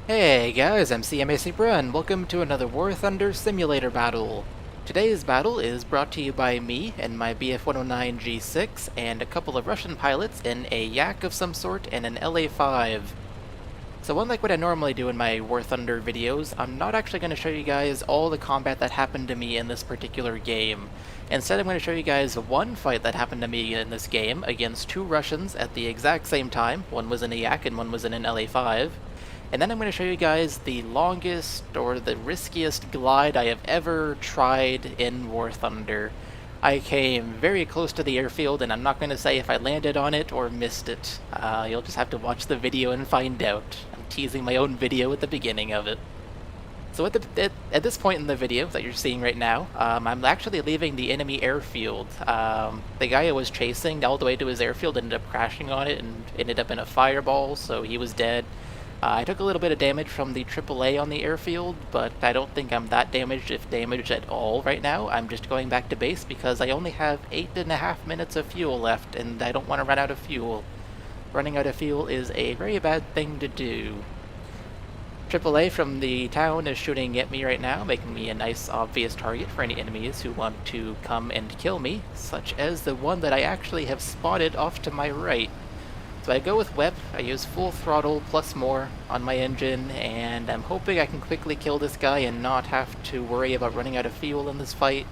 Hey guys, I'm cmasupra and welcome to another War Thunder simulator battle. Today's battle is brought to you by me and my BF-109 G-6 and a couple of Russian pilots in a Yak of some sort and an LA-5. So unlike what I normally do in my War Thunder videos, I'm not actually going to show you guys all the combat that happened to me in this particular game. Instead, I'm going to show you guys one fight that happened to me in this game against two Russians at the exact same time. One was in a Yak and one was in an LA-5. And then I'm going to show you guys the longest or the riskiest glide I have ever tried in War Thunder. I came very close to the airfield, and I'm not going to say if I landed on it or missed it. You'll just have to watch the video and find out. I'm teasing my own video at the beginning of it. So at this point in the video that you're seeing right now, I'm actually leaving the enemy airfield. The guy I was chasing all the way to his airfield ended up crashing on it and ended up in a fireball, so he was dead. I took a little bit of damage from the AAA on the airfield, but I don't think I'm that damaged, if damaged at all right now. I'm just going back to base because I only have 8.5 minutes of fuel left, and I don't want to run out of fuel. Running out of fuel is a very bad thing to do. AAA from the town is shooting at me right now, making me a nice obvious target for any enemies who want to come and kill me, such as the one that I actually have spotted off to my right. So I go with Web, I use full throttle plus more on my engine, and I'm hoping I can quickly kill this guy and not have to worry about running out of fuel in this fight,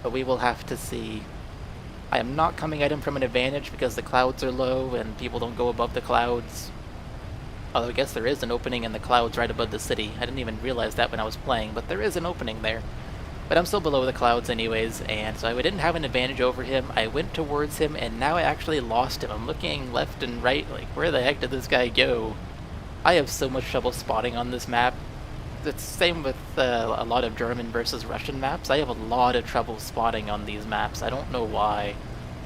but we will have to see. I am not coming at him from an advantage because the clouds are low and people don't go above the clouds. Although I guess there is an opening in the clouds right above the city. I didn't even realize that when I was playing, but there is an opening there. But I'm still below the clouds anyways, and so I didn't have an advantage over him. I went towards him, and now I actually lost him. I'm looking left and right, like, where the heck did this guy go? I have so much trouble spotting on this map. It's the same with a lot of German versus Russian maps. I have a lot of trouble spotting on these maps. I don't know why.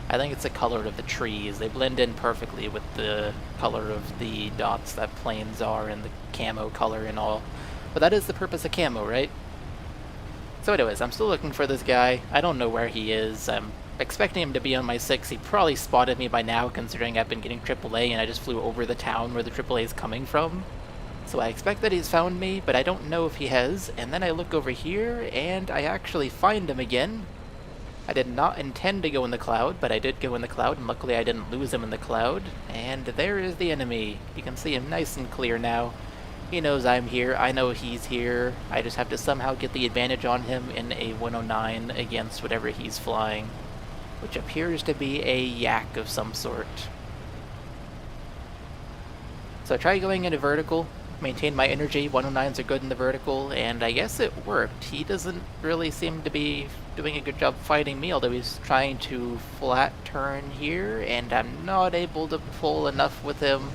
I think it's the color of the trees. They blend in perfectly with the color of the dots that planes are and the camo color and all. But that is the purpose of camo, right? So anyways, I'm still looking for this guy. I don't know where he is. I'm expecting him to be on my 6. He probably spotted me by now, considering I've been getting AAA and I just flew over the town where the AAA is coming from. So I expect that he's found me, but I don't know if he has. And then I look over here, and I actually find him again. I did not intend to go in the cloud, but I did go in the cloud, and luckily I didn't lose him in the cloud. And there is the enemy. You can see him nice and clear now. He knows I'm here, I know he's here. I just have to somehow get the advantage on him in a 109 against whatever he's flying, which appears to be a Yak of some sort. So I tried going into vertical, maintain my energy. 109s are good in the vertical, and I guess it worked. He doesn't really seem to be doing a good job fighting me, although he's trying to flat turn here, and I'm not able to pull enough with him.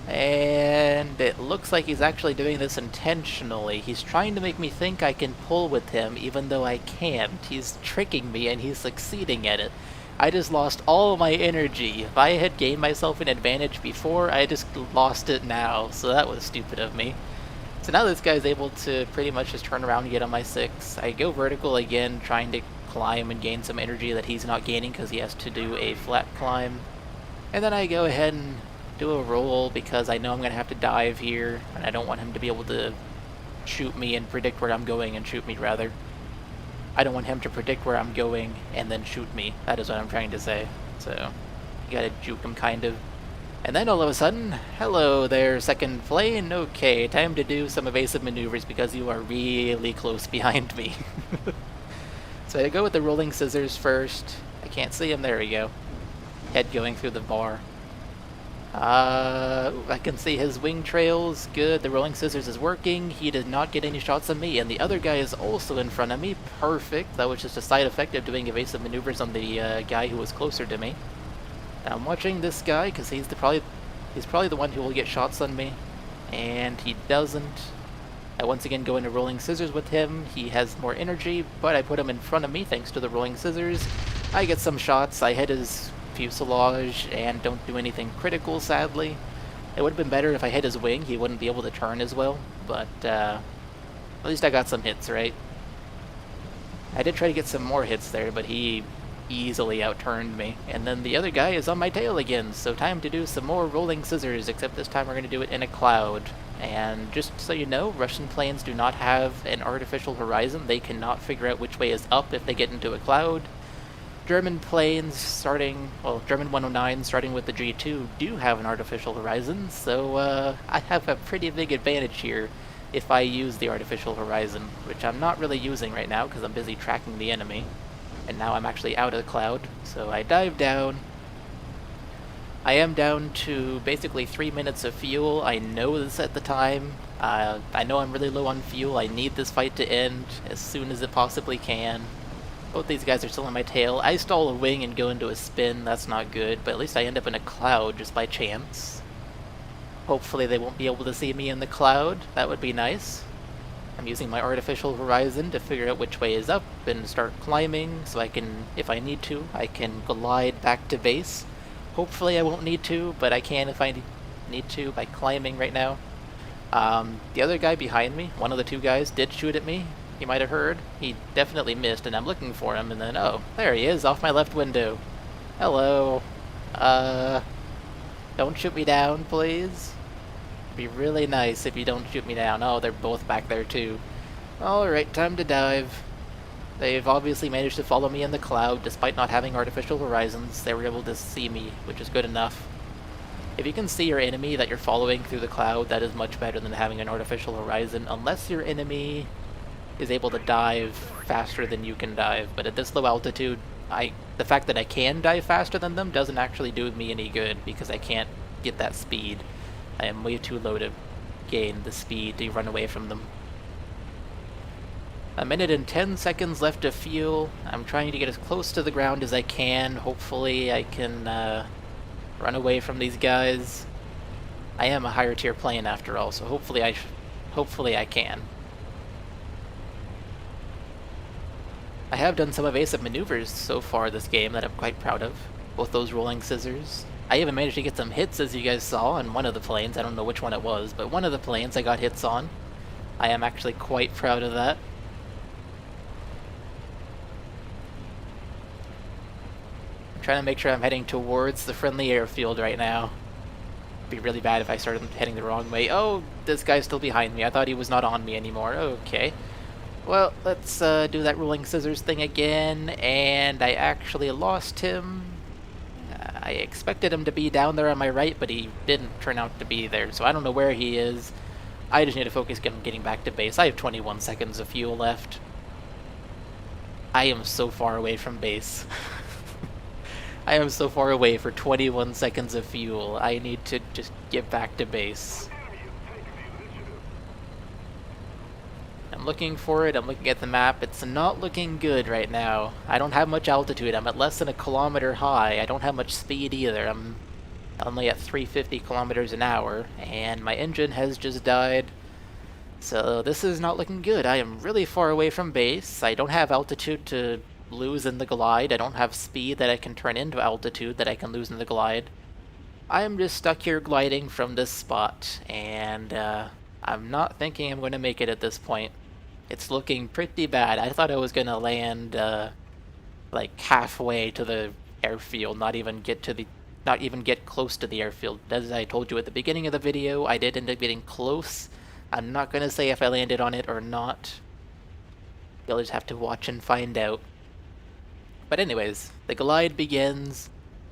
And it looks like he's actually doing this intentionally. He's trying to make me think I can pull with him, even though I can't. He's tricking me, and he's succeeding at it. I just lost all my energy. If I had gained myself an advantage before, I just lost it now, so that was stupid of me. So now this guy's able to pretty much just turn around and get on my 6. I go vertical again, trying to climb and gain some energy that he's not gaining because he has to do a flat climb. And then I go ahead and do a roll because I know I'm going to have to dive here, and I don't want him to be able to shoot me and predict where I'm going and shoot me, rather. I don't want him to predict where I'm going and then shoot me. That is what I'm trying to say. So, you gotta juke him, kind of. And then all of a sudden, hello there, second plane. Okay, time to do some evasive maneuvers because you are really close behind me. So I go with the rolling scissors first. I can't see him, there we go. Head going through the bar. I can see his wing trails. Good, the rolling scissors is working. He did not get any shots on me, and the other guy is also in front of me. Perfect. That was just a side effect of doing evasive maneuvers on the guy who was closer to me. Now I'm watching this guy because he's probably the one who will get shots on me, and he doesn't. I once again go into rolling scissors with him. He has more energy, but I put him in front of me thanks to the rolling scissors. I get some shots. I hit his fuselage and don't do anything critical, sadly. It would have been better if I hit his wing. He wouldn't be able to turn as well, but at least I got some hits, right? I did try to get some more hits there, but he easily outturned me. And then the other guy is on my tail again, so time to do some more rolling scissors, except this time we're going to do it in a cloud. And just so you know, Russian planes do not have an artificial horizon. They cannot figure out which way is up if they get into a cloud. German planes German 109 starting with the G2 do have an artificial horizon, so I have a pretty big advantage here if I use the artificial horizon, which I'm not really using right now because I'm busy tracking the enemy. And now I'm actually out of the cloud, so I dive down. I am down to basically 3 minutes of fuel. I know this at the time. I know I'm really low on fuel. I need this fight to end as soon as it possibly can. Both these guys are still on my tail. I stall a wing and go into a spin. That's not good, but at least I end up in a cloud just by chance. Hopefully they won't be able to see me in the cloud. That would be nice. I'm using my artificial horizon to figure out which way is up and start climbing so I can, if I need to, I can glide back to base. Hopefully I won't need to, but I can if I need to by climbing right now. The other guy behind me, one of the two guys, did shoot at me. You might have heard. He definitely missed, and I'm looking for him, and then, oh, there he is, off my left window. Hello. Don't shoot me down, please. It'd be really nice if you don't shoot me down. Oh, they're both back there, too. Alright, time to dive. They've obviously managed to follow me in the cloud, despite not having artificial horizons. They were able to see me, which is good enough. If you can see your enemy that you're following through the cloud, that is much better than having an artificial horizon, unless your enemy is able to dive faster than you can dive. But at this low altitude, the fact that I can dive faster than them doesn't actually do me any good, because I can't get that speed. I am way too low to gain the speed to run away from them. 1 minute and 10 seconds left of fuel. I'm trying to get as close to the ground as I can. Hopefully I can run away from these guys. I am a higher tier plane after all, so hopefully I can. I have done some evasive maneuvers so far this game that I'm quite proud of. Both those rolling scissors. I even managed to get some hits, as you guys saw, on one of the planes. I don't know which one it was, but one of the planes I got hits on. I am actually quite proud of that. I'm trying to make sure I'm heading towards the friendly airfield right now. It'd be really bad if I started heading the wrong way. Oh, this guy's still behind me. I thought he was not on me anymore. Okay. Well, let's do that rolling scissors thing again, and I actually lost him. I expected him to be down there on my right, but he didn't turn out to be there, so I don't know where he is. I just need to focus on getting back to base. I have 21 seconds of fuel left. I am so far away from base. I am so far away for 21 seconds of fuel. I need to just get back to base. I'm looking for it, I'm looking at the map. It's not looking good right now. I don't have much altitude. I'm at less than 1 kilometer high. I don't have much speed either. I'm only at 350 kilometers an hour, and my engine has just died. So this is not looking good. I am really far away from base. I don't have altitude to lose in the glide. I don't have speed that I can turn into altitude that I can lose in the glide. I am just stuck here gliding from this spot, and I'm not thinking I'm going to make it at this point. It's looking pretty bad. I thought I was going to land like halfway to the airfield, not even get close to the airfield. As I told you at the beginning of the video, I did end up getting close. I'm not going to say if I landed on it or not. You'll just have to watch and find out. But anyways, the glide begins.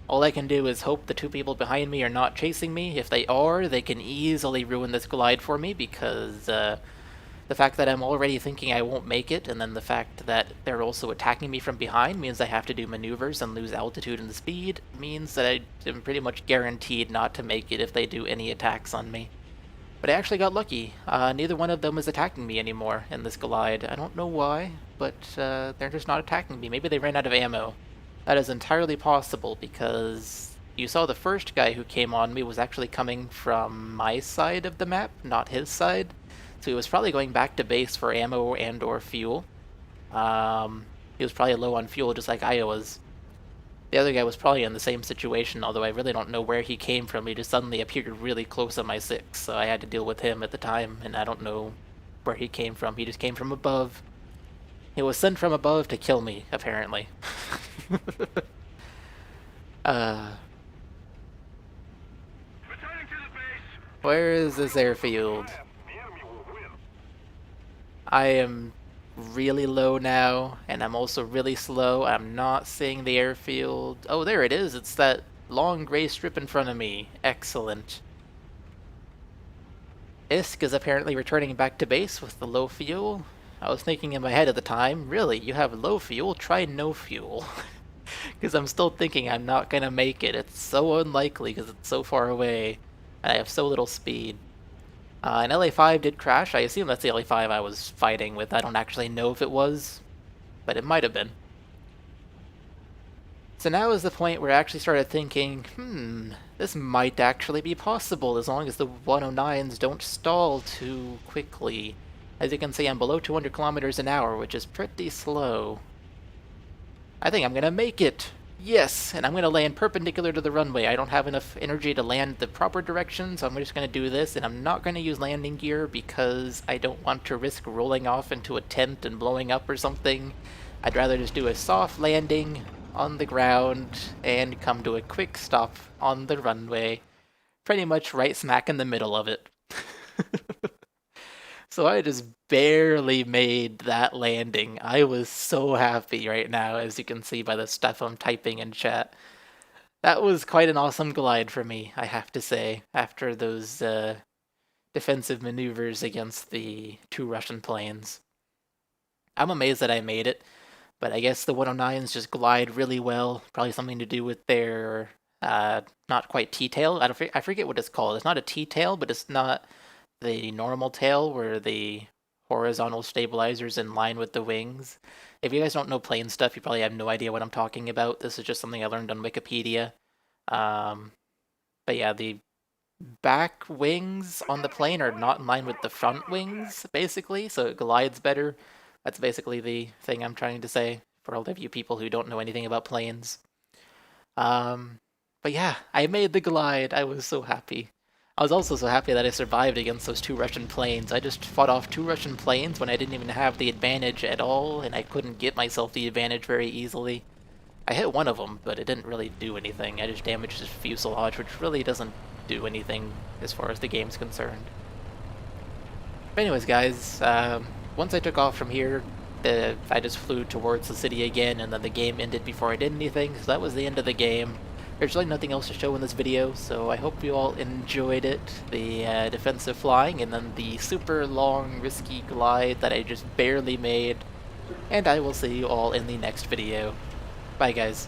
All I can do is hope the two people behind me are not chasing me. If they are, they can easily ruin this glide for me, because the fact that I'm already thinking I won't make it, and then the fact that they're also attacking me from behind means I have to do maneuvers and lose altitude and speed, means that I am pretty much guaranteed not to make it if they do any attacks on me. But I actually got lucky. Neither one of them is attacking me anymore in this glide. I don't know why, but they're just not attacking me. Maybe they ran out of ammo. That is entirely possible, because you saw the first guy who came on me was actually coming from my side of the map, not his side. So he was probably going back to base for ammo and or fuel. He was probably low on fuel just like I was. The other guy was probably in the same situation, although I really don't know where he came from. He just suddenly appeared really close on my 6, so I had to deal with him at the time, and I don't know where he came from. He just came from above. He was sent from above to kill me, apparently. Returning to the base. Where is this airfield? I am really low now, and I'm also really slow. I'm not seeing the airfield. Oh, there it is. It's that long gray strip in front of me. Excellent. Isk is apparently returning back to base with the low fuel. I was thinking in my head at the time, really, you have low fuel? Try no fuel. Because I'm still thinking I'm not gonna make it. It's so unlikely because it's so far away, and I have so little speed. An LA5 did crash. I assume that's the LA5 I was fighting with. I don't actually know if it was, but it might have been. So now is the point where I actually started thinking, this might actually be possible as long as the 109s don't stall too quickly. As you can see, I'm below 200 kilometers an hour, which is pretty slow. I think I'm gonna make it! Yes! And I'm gonna land perpendicular to the runway. I don't have enough energy to land the proper direction, so I'm just gonna do this, and I'm not gonna use landing gear because I don't want to risk rolling off into a tent and blowing up or something. I'd rather just do a soft landing on the ground and come to a quick stop on the runway. Pretty much right smack in the middle of it. So I just barely made that landing. I was so happy right now, as you can see by the stuff I'm typing in chat. That was quite an awesome glide for me, I have to say, after those defensive maneuvers against the two Russian planes. I'm amazed that I made it, but I guess the 109s just glide really well. Probably something to do with their not quite T-tail. I forget what it's called. It's not a T-tail, but it's not the normal tail where the horizontal stabilizer's in line with the wings. If you guys don't know plane stuff, you probably have no idea what I'm talking about. This is just something I learned on Wikipedia. But yeah, the back wings on the plane are not in line with the front wings, basically, so it glides better. That's basically the thing I'm trying to say for all of you people who don't know anything about planes. But yeah, I made the glide. I was so happy. I was also so happy that I survived against those two Russian planes. I just fought off two Russian planes when I didn't even have the advantage at all, and I couldn't get myself the advantage very easily. I hit one of them, but it didn't really do anything. I just damaged his fuselage, which really doesn't do anything as far as the game's concerned. But anyways, guys, once I took off from here, I just flew towards the city again, and then the game ended before I did anything, so that was the end of the game. There's really nothing else to show in this video, so I hope you all enjoyed it. The defensive flying, and then the super long, risky glide that I just barely made. And I will see you all in the next video. Bye, guys.